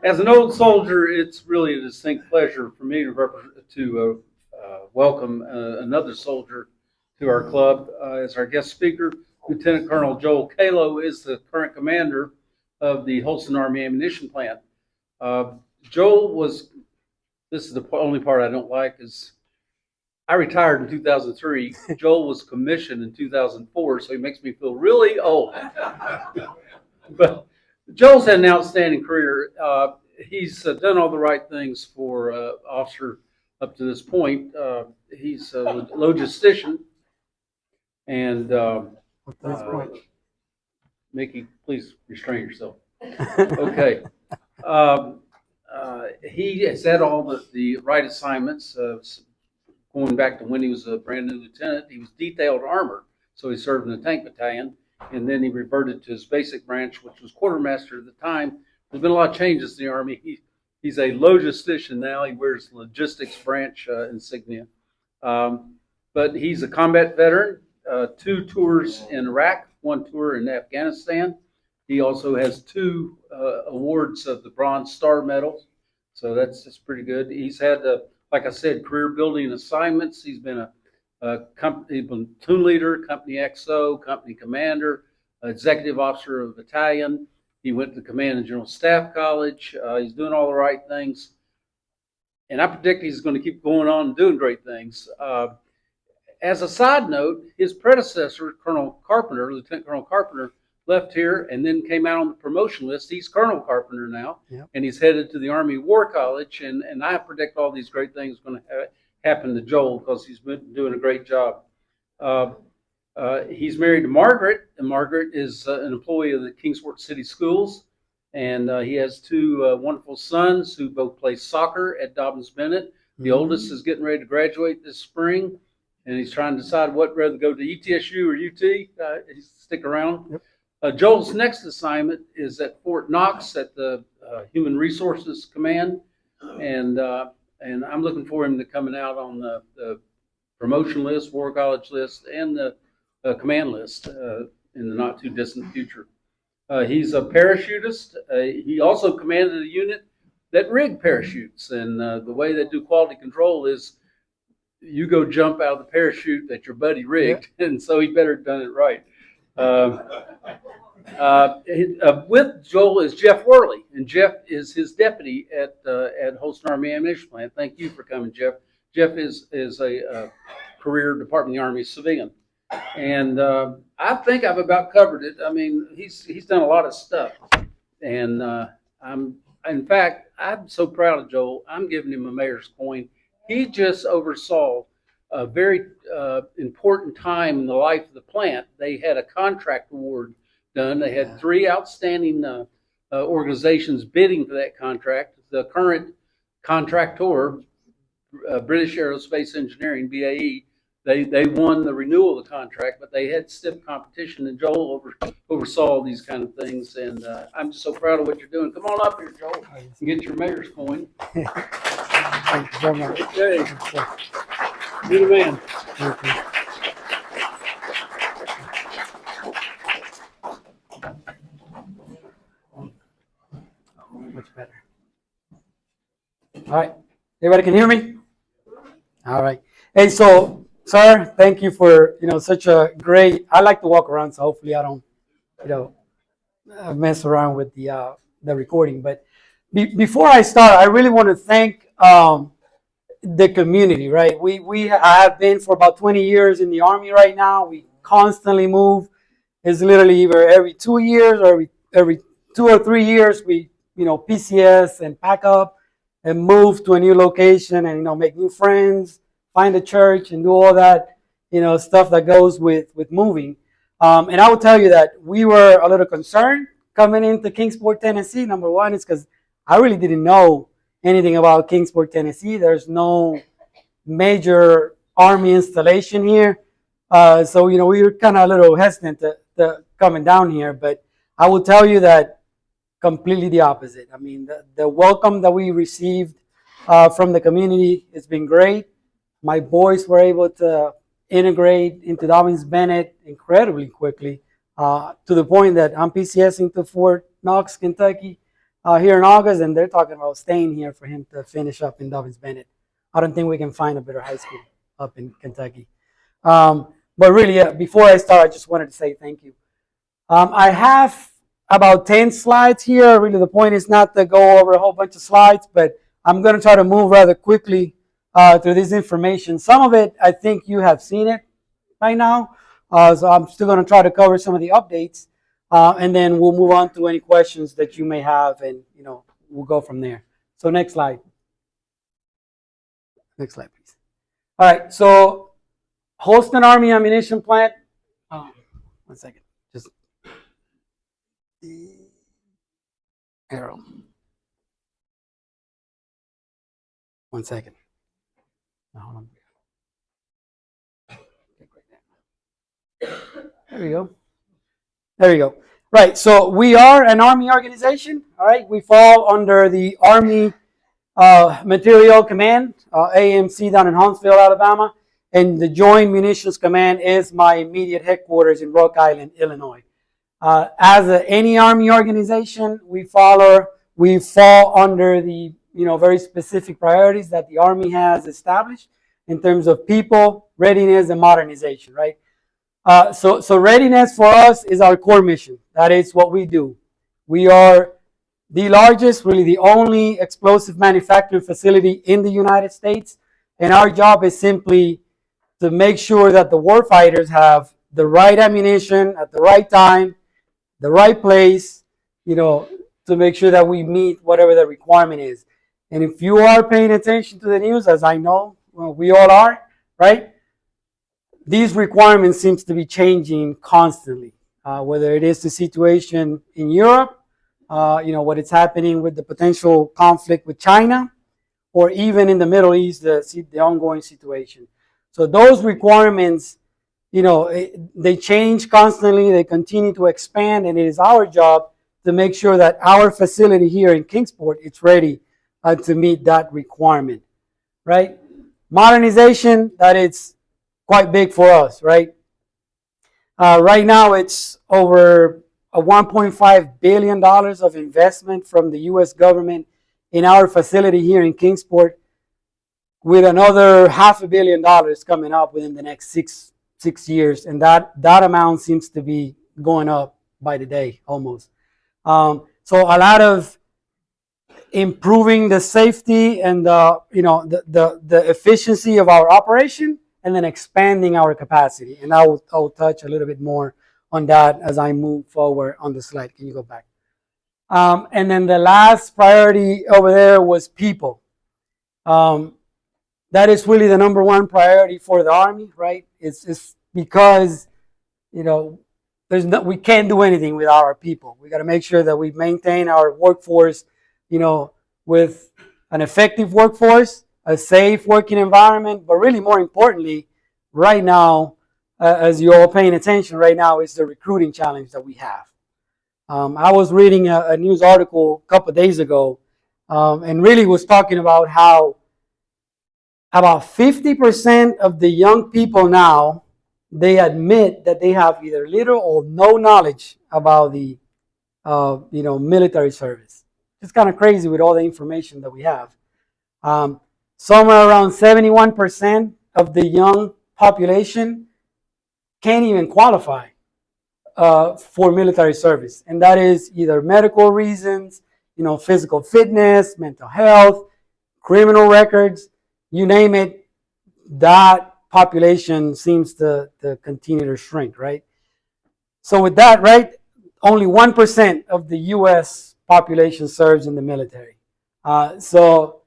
As an old soldier, it's really a distinct pleasure for me to welcome another soldier to our club as our guest speaker. Lieutenant Colonel Joel Calo is the current commander of the Holston Army Ammunition Plant. Joel was, this is the only part I don't like, is I retired in 2003. Joel was commissioned in 2004, so he makes me feel really old. But Joel's had an outstanding career. He's done all the right things for officer up to this point. He's a logistician. And Mickey, please restrain yourself. Okay. He has had all the right assignments. Going back to when he was a brand new lieutenant, he was detailed armor, so he served in the tank battalion, and then he reverted to his basic branch, which was quartermaster at the time. There's been a lot of changes in the Army. He's a logistician now. He wears logistics branch insignia. But he's a combat veteran, 2 tours in Iraq, 1 tour in Afghanistan. He also has 2 awards of the Bronze Star Medals, so that's pretty good. He's had, like I said, career building assignments. He's been he's been platoon leader, company XO, company commander, executive officer of a battalion. He went to Command and General Staff College. He's doing all the right things, and I predict he's going to keep going on and doing great things. As a side note, his predecessor, Colonel Carpenter, Lieutenant Colonel Carpenter, left here and then came out on the promotion list. He's Colonel Carpenter now, yep. And he's headed to the Army War College. And I predict all these great things are going to happen to Joel because he's been doing a great job. He's married to Margaret, and Margaret is an employee of the Kingsport City Schools. And he has 2 wonderful sons who both play soccer at Dobbins Bennett. The oldest is getting ready to graduate this spring, and he's trying to decide what rather go to ETSU or UT. He's stick around. Yep. Joel's next assignment is at Fort Knox at the Human Resources Command, and I'm looking for him to coming out on the promotion list, War College list, and the command list in the not too distant future. He's a parachutist. He also commanded a unit that rigged parachutes, and the way they do quality control is you go jump out of the parachute that your buddy rigged, yeah. And so he better have done it right. With Joel is Jeff Worley, and Jeff is his deputy at Holston Army Ammunition Plant. Thank you for coming, Jeff. Jeff is a career Department of the Army civilian, and I think I've about covered it. I mean, he's done a lot of stuff, and I'm so proud of Joel. I'm giving him a mayor's coin. He just oversaw a very important time in the life of the plant. They had a contract award done. They had 3 outstanding organizations bidding for that contract. The current contractor, British Aerospace Engineering, BAE, they won the renewal of the contract, but they had stiff competition, and Joel oversaw all these kind of things. And I'm just so proud of what you're doing. Come on up here, Joel, and get your mayor's coin. Thank you so much. Okay. You're the man. Thank you. Much better. All right. Everybody can hear me? All right. Hey, so, sir, thank you for, such a great, I like to walk around, so hopefully I don't, mess around with the recording. But before I start, I really want to thank the community, right? I have been for about 20 years in the Army right now. We constantly move. It's literally either every 2 years or every 2 or 3 years we, PCS and pack up and move to a new location and, make new friends, find a church and do all that, stuff that goes with moving. And I will tell you that we were a little concerned coming into Kingsport, Tennessee. Number one is because I really didn't know anything about Kingsport, Tennessee. There's no major Army installation here. So, we were kind of a little hesitant to coming down here. But I will tell you that completely the opposite. I mean, the welcome that we received from the community has been great. My boys were able to integrate into Dobbins Bennett incredibly quickly, to the point that I'm PCSing to Fort Knox, Kentucky here in August, and they're talking about staying here for him to finish up in Dobbins Bennett. I don't think we can find a better high school up in Kentucky. But really, before I start, I just wanted to say thank you. I have about 10 slides here. Really, the point is not to go over a whole bunch of slides, but I'm going to try to move rather quickly through this information. Some of it, I think you have seen it by now. So I'm still going to try to cover some of the updates, and then we'll move on to any questions that you may have, and we'll go from there. So next slide. Next slide, please. All right. So Holston Army Ammunition Plant. 1 second. Just the arrow. 1 second. Now, hold on. There we go. There we go. Right. So we are an Army organization. All right. We fall under the Army Material Command, AMC, down in Huntsville, Alabama. And the Joint Munitions Command is my immediate headquarters in Rock Island, Illinois. As any Army organization, we fall under the very specific priorities that the Army has established in terms of people, readiness, and modernization. Right. So readiness for us is our core mission. That is what we do. We are the largest, really the only explosive manufacturing facility in the United States, and our job is simply to make sure that the warfighters have the right ammunition at the right time, the right place, to make sure that we meet whatever the requirement is. And if you are paying attention to the news, as I know we all are, right? These requirements seems to be changing constantly, whether it is the situation in Europe, what is happening with the potential conflict with China, or even in the Middle East, the ongoing situation. So those requirements, they change constantly, they continue to expand, and it is our job to make sure that our facility here in Kingsport is ready to meet that requirement, right? Modernization, that is quite big for us, right? Right now, it's over $1.5 billion of investment from the U.S. government in our facility here in Kingsport, with another $500 million coming up within the next six years, and that amount seems to be going up by the day almost. So a lot of improving the safety and the efficiency of our operation, and then expanding our capacity. And I will touch a little bit more on that as I move forward on the slide. Can you go back? And then the last priority over there was people. That is really the number one priority for the Army, right? It's because, we can't do anything without our people. We got to make sure that we maintain our workforce, with an effective workforce, a safe working environment, but really more importantly, right now, as you're all paying attention right now, is the recruiting challenge that we have. I was reading a news article a couple of days ago, and really was talking about how about 50% of the young people now, they admit that they have either little or no knowledge about the military service. It's kind of crazy with all the information that we have. Somewhere around 71% of the young population can't even qualify for military service. And that is either medical reasons, physical fitness, mental health, criminal records, you name it. That population seems to continue to shrink, right? So with that, right, only 1% of the U.S. population serves in the military. So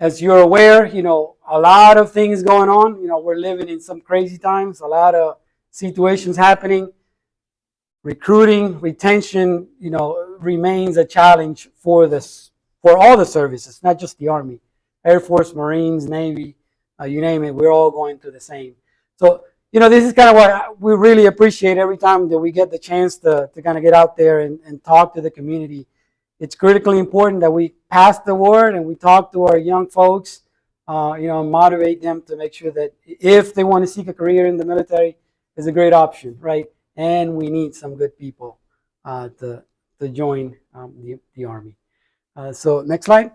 as you're aware, a lot of things going on. We're living in some crazy times, a lot of situations happening. Recruiting, retention, remains a challenge for all the services, not just the Army. Air Force, Marines, Navy, you name it, we're all going through the same. So, this is kind of what we really appreciate every time that we get the chance to kind of get out there and talk to the community. It's critically important that we pass the word and we talk to our young folks, motivate them to make sure that if they want to seek a career in the military, it's a great option, right? And we need some good people to join the Army. So next slide.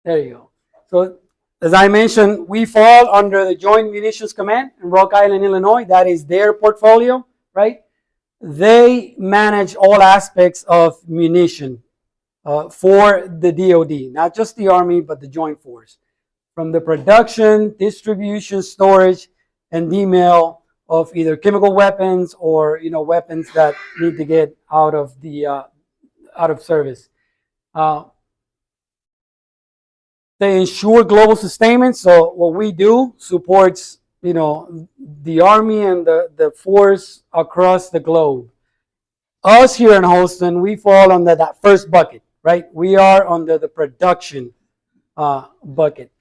There you go. So as I mentioned, we fall under the Joint Munitions Command in Rock Island, Illinois. That is their portfolio, right? They manage all aspects of munition for the DoD, not just the Army, but the Joint Force, from the production, distribution, storage, and demail of either chemical weapons or weapons that need to get out of the out of service. They ensure global sustainment. So what we do supports the Army and the force across the globe. Us here in Holston, we fall under that first bucket, right? We are under the production bucket.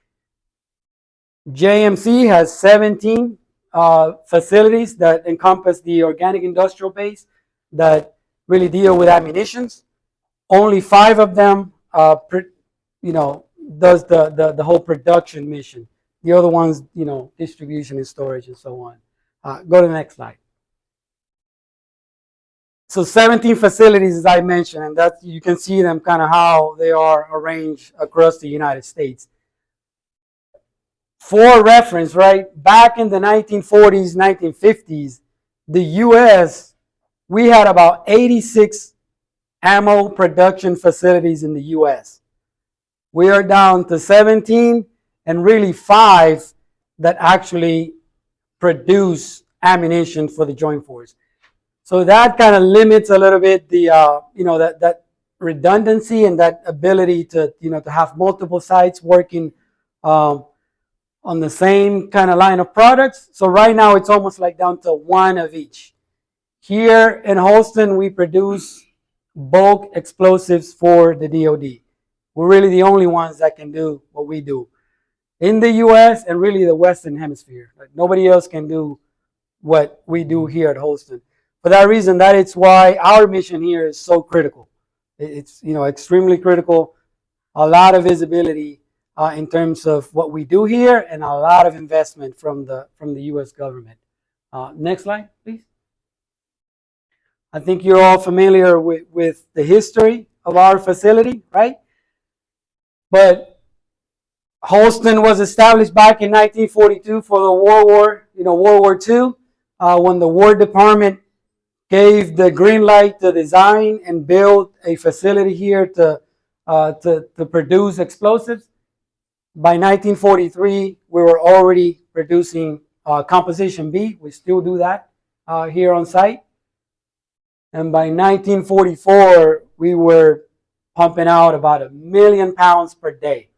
JMC has 17 facilities that encompass the organic industrial base that really deal with ammunitions. Only 5 of them, does the whole production mission. The other ones, distribution and storage and so on. Go to the next slide. So 17 facilities, as I mentioned, and that you can see them kind of how they are arranged across the United States. For reference, right, back in the 1940s, 1950s, the U.S., we had about 86 ammo production facilities in the U.S. We are down to 17 and really 5 that actually produce ammunition for the Joint Force. So that kind of limits a little bit the that redundancy and that ability to to have multiple sites working on the same kind of line of products. So right now it's almost like down to 1 of each. Here in Holston, we produce bulk explosives for the DoD. We're really the only ones that can do what we do in the U.S. and really the Western Hemisphere. Like nobody else can do what we do here at Holston. For that reason, that is why our mission here is so critical. It's extremely critical. A lot of visibility in terms of what we do here, and a lot of investment from the U.S. government. Next slide, please. I think you're all familiar with the history of our facility, right? But Holston was established back in 1942 for the World War II, when the War Department gave the green light to design and build a facility here to produce explosives. By 1943, we were already producing Composition B. We still do that here on site. And by 1944, we were pumping out about 1 million pounds per day.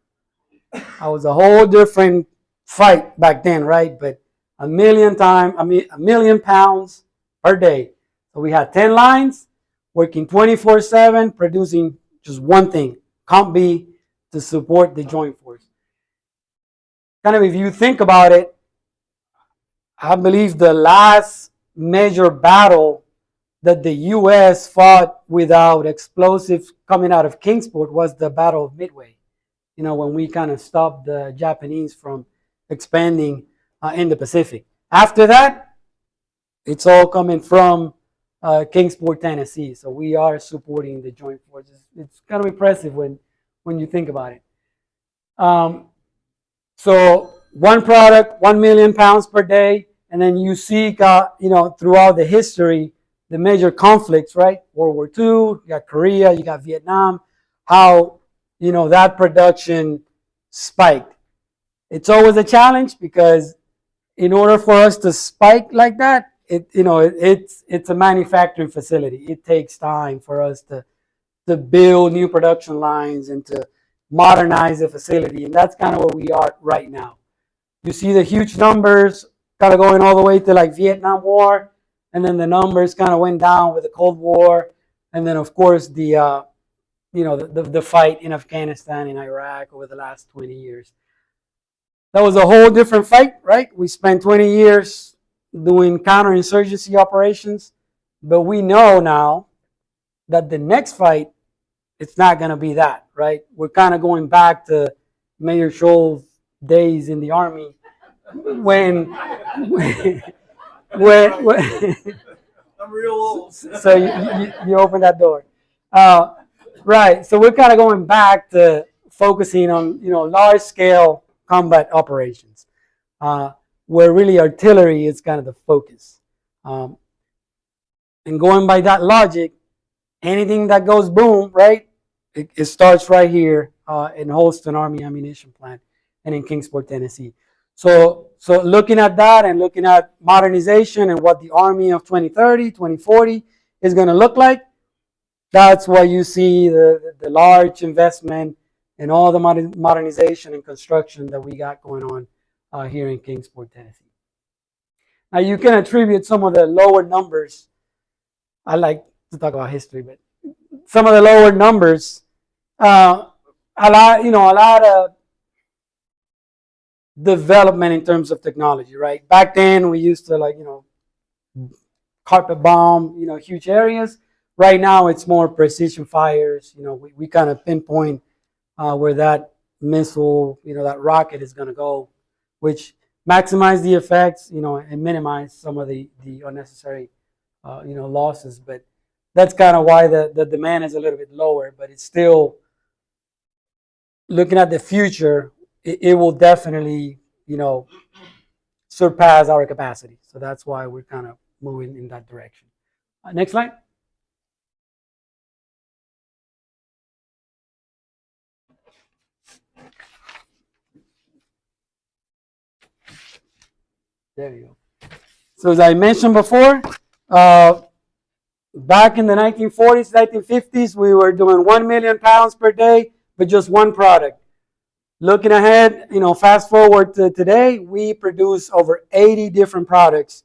That was a whole different fight back then, right? But 1 million pounds per day. So we had 10 lines working 24/7, producing just one thing, Comp B, to support the Joint Force. Kind of, if you think about it, I believe the last major battle that the U.S. fought without explosives coming out of Kingsport was the Battle of Midway. When we kind of stopped the Japanese from expanding in the Pacific. After that, it's all coming from Kingsport, Tennessee. So we are supporting the Joint Forces. It's kind of impressive when you think about it. So one product, 1 million pounds per day, and then you see, throughout the history, the major conflicts, right? World War II, you got Korea, you got Vietnam, how, that production spiked. It's always a challenge because in order for us to spike like that, it's a manufacturing facility. It takes time for us to build new production lines and to modernize the facility. And that's kind of where we are right now. You see the huge numbers kind of going all the way to like Vietnam War. And then the numbers kind of went down with the Cold War. And then, of course, the fight in Afghanistan and Iraq over the last 20 years. That was a whole different fight, right? We spent 20 years doing counterinsurgency operations. But we know now that the next fight, it's not going to be that, right? We're kind of going back to Mayor Scholl's days in the Army when I'm real old. So you open that door. Right. So we're kind of going back to focusing on large scale combat operations, where really artillery is kind of the focus. Um, and going by that logic, anything that goes boom, right? It starts right here in Holston Army Ammunition Plant and in Kingsport, Tennessee. So looking at that and looking at modernization and what the Army of 2030, 2040 is going to look like, that's why you see the large investment in all the modernization and construction that we got going on here in Kingsport, Tennessee. Now you can attribute some of the lower numbers. I like to talk about history, but some of the lower numbers, a lot of development in terms of technology, right? Back then we used to carpet bomb, huge areas. Right now it's more precision fires. We kind of pinpoint where that missile, that rocket is going to go, which maximize the effects, and minimize some of the unnecessary, losses. But that's kind of why the demand is a little bit lower, but it's still looking at the future. It will definitely, surpass our capacity. So that's why we're kind of moving in that direction. Next slide. There you go. So as I mentioned before, back in the 1940s, 1950s, we were doing 1 million pounds per day, but just one product. Looking ahead, fast forward to today, we produce over 80 different products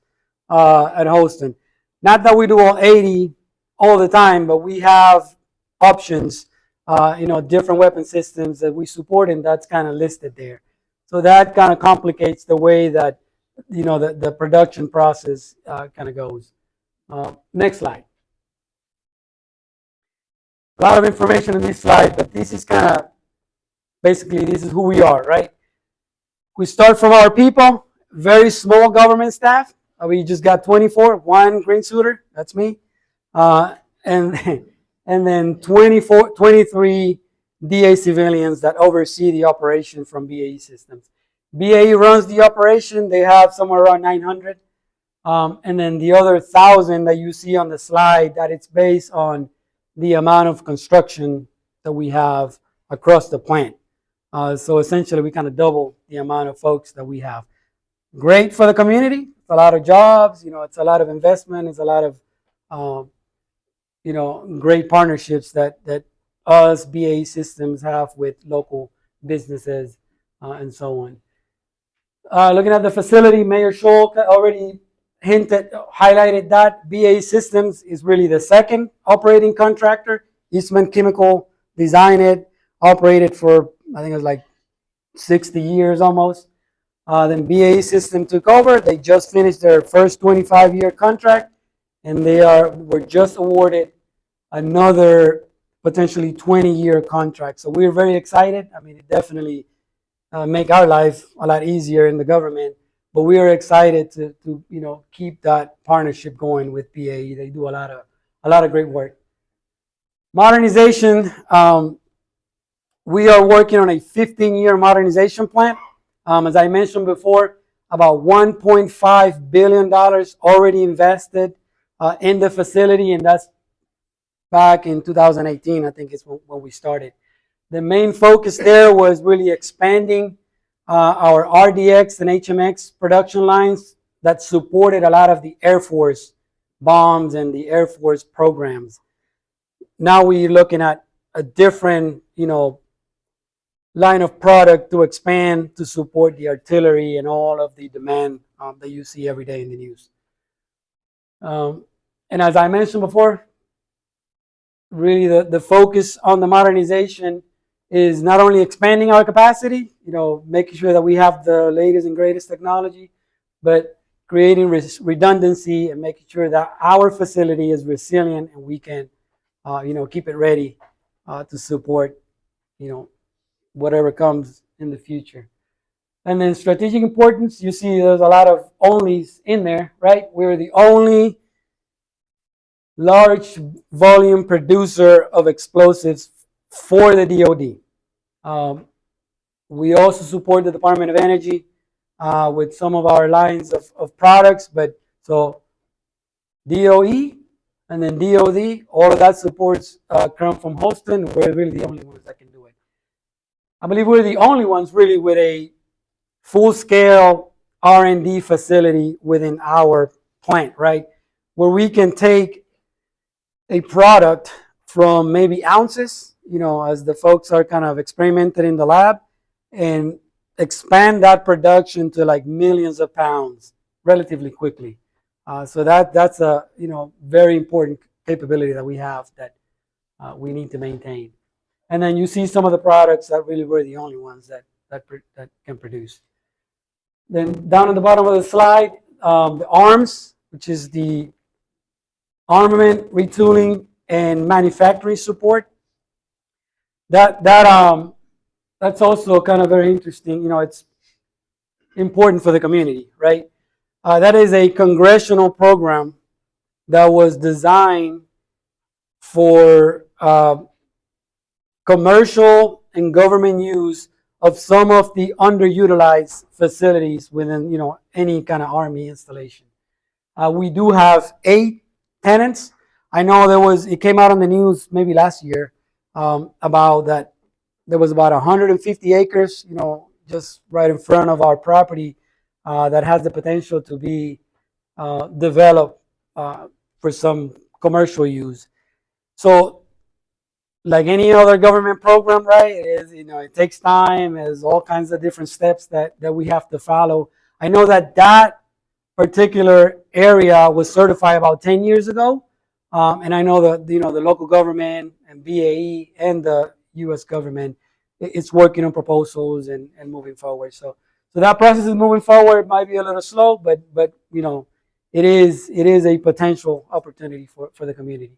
at Holston. Not that we do all 80 all the time, but we have options, different weapon systems that we support, and that's kind of listed there. So that kind of complicates the way that the production process kind of goes. Next slide. A lot of information in this slide, but this is kind of basically this is who we are, right? We start from our people, very small government staff. We just got 24, one green suitor, that's me, and then 23 DA civilians that oversee the operation from BAE Systems. BAE runs the operation. They have somewhere around 900. And then the other 1,000 that you see on the slide, that it's based on the amount of construction that we have across the plant. So essentially, we kind of double the amount of folks that we have. Great for the community. It's a lot of jobs. It's a lot of investment. It's a lot of, great partnerships that us BAE Systems have with local businesses and so on. Looking at the facility, Mayor Scholl already highlighted that BAE Systems is really the second operating contractor. Eastman Chemical designed it, operated for, I think it was like 60 years almost. Then BAE Systems took over. They just finished their first 25-year contract, and were just awarded another potentially 20-year contract. So we're very excited. I mean, it definitely make our life a lot easier in the government, but we are excited to keep that partnership going with BAE. They do a lot of great work. Modernization. We are working on a 15-year modernization plan. As I mentioned before, about $1.5 billion already invested in the facility, and that's back in 2018, I think is when we started. The main focus there was really expanding our RDX and HMX production lines that supported a lot of the Air Force bombs and the Air Force programs. Now we're looking at a different, line of product to expand to support the artillery and all of the demand that you see every day in the news. And as I mentioned before, really the focus on the modernization is not only expanding our capacity, making sure that we have the latest and greatest technology, but creating redundancy and making sure that our facility is resilient and we can, keep it ready to support, whatever comes in the future. And then strategic importance, you see there's a lot of onlys in there, right? We're the only large volume producer of explosives for the DoD. We also support the Department of Energy with some of our lines of products, but so DOE and then DOD, all of that supports come from Holston. We're really the only ones that can do it. I believe we're the only ones really with a full-scale R&D facility within our plant, right? Where we can take a product from maybe ounces, as the folks are kind of experimenting in the lab, and expand that production to like millions of pounds relatively quickly. So that's a very important capability that we have that we need to maintain. And then you see some of the products that really were the only ones that can produce. Then down at the bottom of the slide, the ARMS, which is the armament, retooling, and manufacturing support. That's also kind of very interesting. It's important for the community, right? That is a congressional program that was designed for commercial and government use of some of the underutilized facilities within any kind of Army installation. We do have 8 tenants. I know it came out on the news maybe last year about that there was about 150 acres, just right in front of our property that has the potential to be developed for some commercial use. So, like any other government program, right? It takes time. There's all kinds of different steps that we have to follow. I know that particular area was certified about 10 years ago, and I know that the local government and BAE and the U.S. government is working on proposals and moving forward. So that process is moving forward. It might be a little slow, but it is a potential opportunity for the community.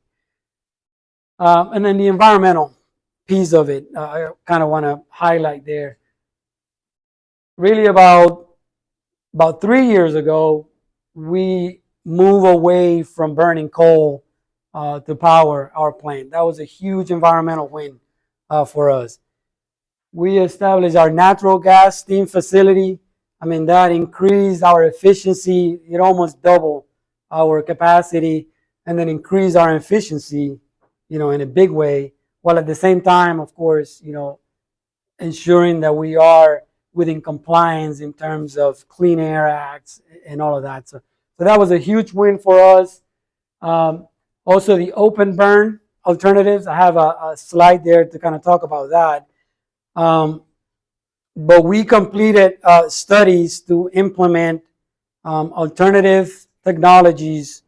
And then the environmental piece of it, I kind of want to highlight there. Really about 3 years ago, we moved away from burning coal to power our plant. That was a huge environmental win for us. We established our natural gas steam facility. I mean, that increased our efficiency. It almost doubled our capacity and then increased our efficiency, in a big way, while at the same time, of course, ensuring that we are within compliance in terms of Clean Air Acts and all of that. So that was a huge win for us. Also, the open burn alternatives. I have a slide there to kind of talk about that. But we completed studies to implement alternative technologies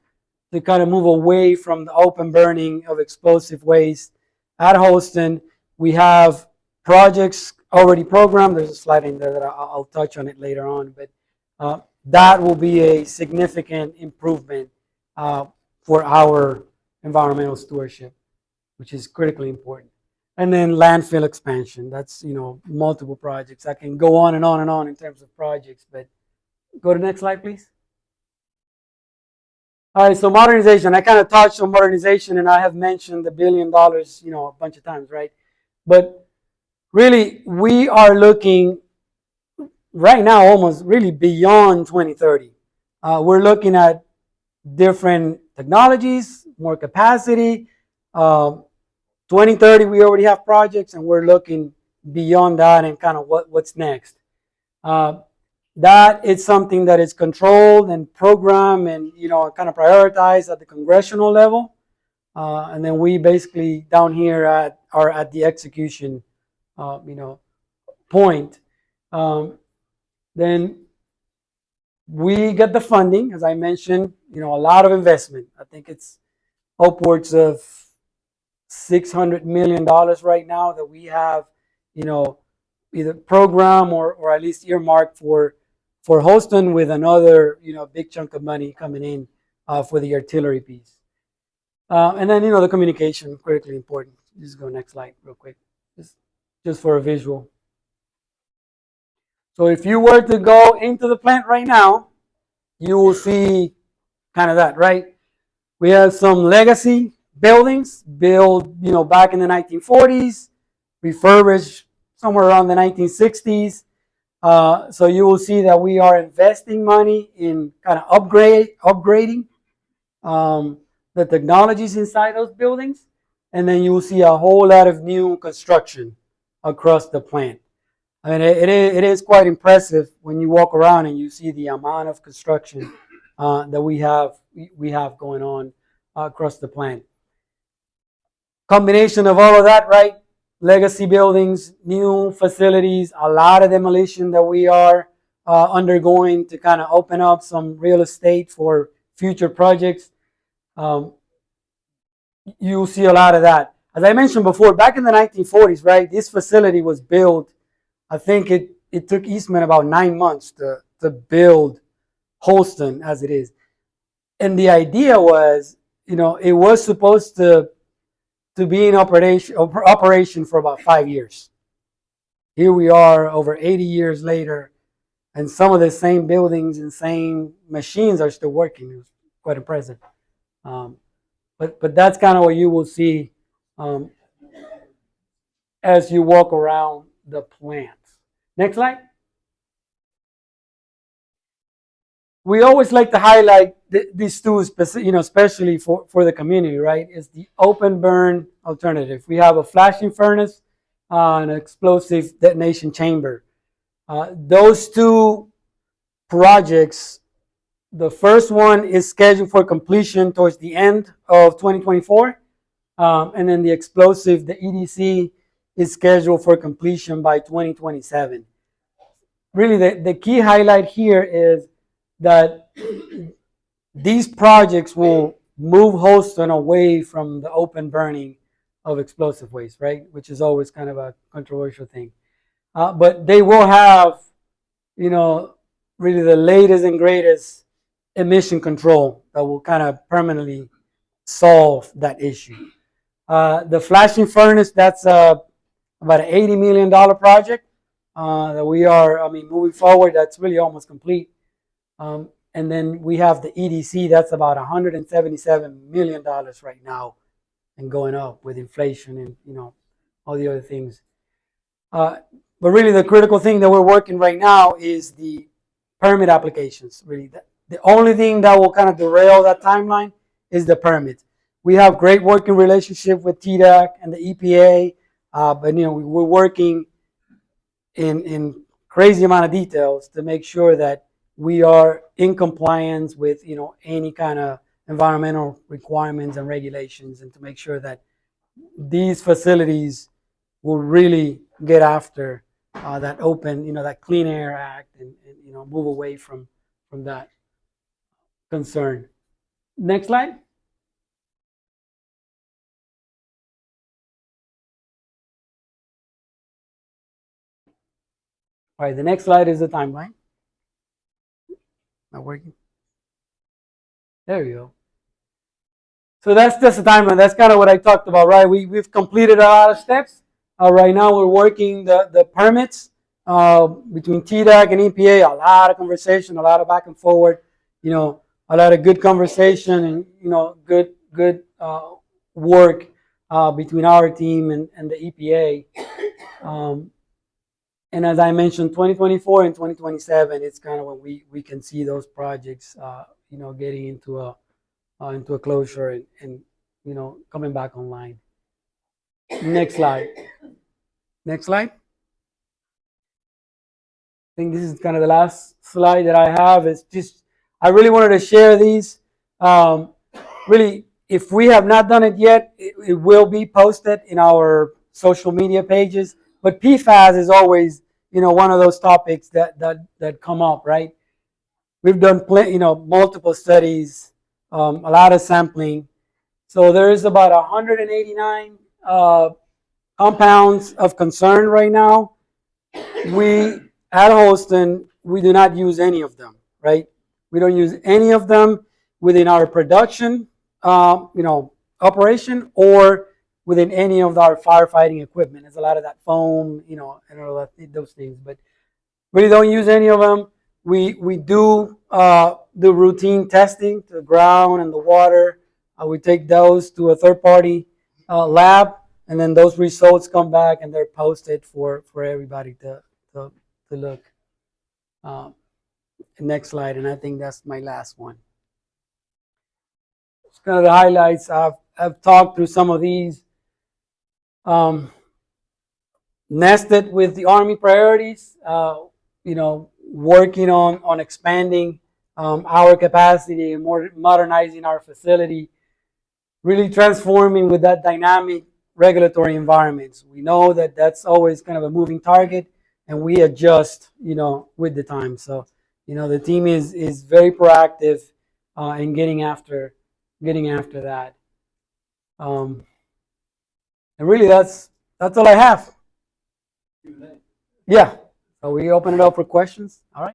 to kind of move away from the open burning of explosive waste. At Holston, we have projects already programmed. There's a slide in there that I'll touch on it later on, but that will be a significant improvement for our environmental stewardship, which is critically important. And then landfill expansion. That's multiple projects. I can go on and on and on in terms of projects, but go to the next slide, please. All right, so modernization. I kind of touched on modernization, and I have mentioned the $1 billion, a bunch of times, right? But really, we are looking right now almost really beyond 2030. We're looking at different technologies, more capacity. 2030, we already have projects, and we're looking beyond that and kind of what's next. That is something that is controlled and programmed and kind of prioritized at the congressional level, and then we basically down here are at the execution, point. Then we get the funding, as I mentioned, a lot of investment. I think it's upwards of $600 million right now that we have, either program or at least earmarked for Holston, with another, big chunk of money coming in for the artillery piece. And then, the communication, critically important. Just go next slide real quick, just for a visual. So if you were to go into the plant right now, you will see kind of that, right? We have some legacy buildings built, back in the 1940s, refurbished somewhere around the 1960s. So you will see that we are investing money in kind of upgrading the technologies inside those buildings. And then you will see a whole lot of new construction across the plant. I mean, it is quite impressive when you walk around and you see the amount of construction that we have going on across the plant. Combination of all of that, right? Legacy buildings, new facilities, a lot of demolition that we are undergoing to kind of open up some real estate for future projects. You'll see a lot of that. As I mentioned before, back in the 1940s, right, this facility was built. I think it took Eastman about 9 months to build Holston as it is. And the idea was, it was supposed to be in operation for about 5 years. Here we are over 80 years later, and some of the same buildings and same machines are still working. It was quite impressive. But that's kind of what you will see as you walk around the plant. Next slide. We always like to highlight these two, especially for the community, right? It's the open burn alternative. We have a flashing furnace, an explosive detonation chamber. Those two projects, the first one is scheduled for completion towards the end of 2024. And then the explosive, the EDC, is scheduled for completion by 2027. Really, the key highlight here is that these projects will move Holston away from the open burning of explosive waste, right? Which is always kind of a controversial thing. But they will have, really the latest and greatest emission control that will kind of permanently solve that issue. The flashing furnace, that's about an $80 million project that we are, moving forward. That's really almost complete. And then we have the EDC, that's about $177 million right now and going up with inflation and, all the other things. But really the critical thing that we're working right now is the permit applications. Really, the only thing that will kind of derail that timeline is the permit. We have great working relationship with TDAC and the EPA, but we're working in crazy amount of details to make sure that we are in compliance with any kind of environmental requirements and regulations, and to make sure that these facilities will really get after that open, that Clean Air Act, and move away from that concern. Next slide. All right, the next slide is the timeline. Not working. There you go. So that's just the timeline. That's kind of what I talked about, right? We've completed a lot of steps. Right now we're working the permits between TDAC and EPA. A lot of conversation, a lot of back and forward. A lot of good conversation and good work between our team and the EPA. And as I mentioned, 2024 and 2027, it's kind of when we can see those projects, getting into a closure and coming back online. Next slide. Next slide. I think this is kind of the last slide that I have. It's just, I really wanted to share these. Really, if we have not done it yet, it will be posted in our social media pages. But PFAS is always, one of those topics that come up, right? We've done multiple studies, a lot of sampling. So there is about 189 compounds of concern right now. We at Holston, we do not use any of them, right? We don't use any of them within our production, operation, or within any of our firefighting equipment. There's a lot of that foam, and all that, those things, but really don't use any of them. We do the routine testing to the ground and the water We take those to a third-party lab, and then those results come back and they're posted for everybody to look. Next slide, and I think that's my last one. It's kind of the highlights. I've talked through some of these. Nested with the Army priorities, working on expanding our capacity and more modernizing our facility, really transforming with that dynamic regulatory environments. We know that that's always kind of a moving target, and we adjust, with the time. So, the team is very proactive in getting after that. And really, that's all I have. Yeah. So we open it up for questions. All right.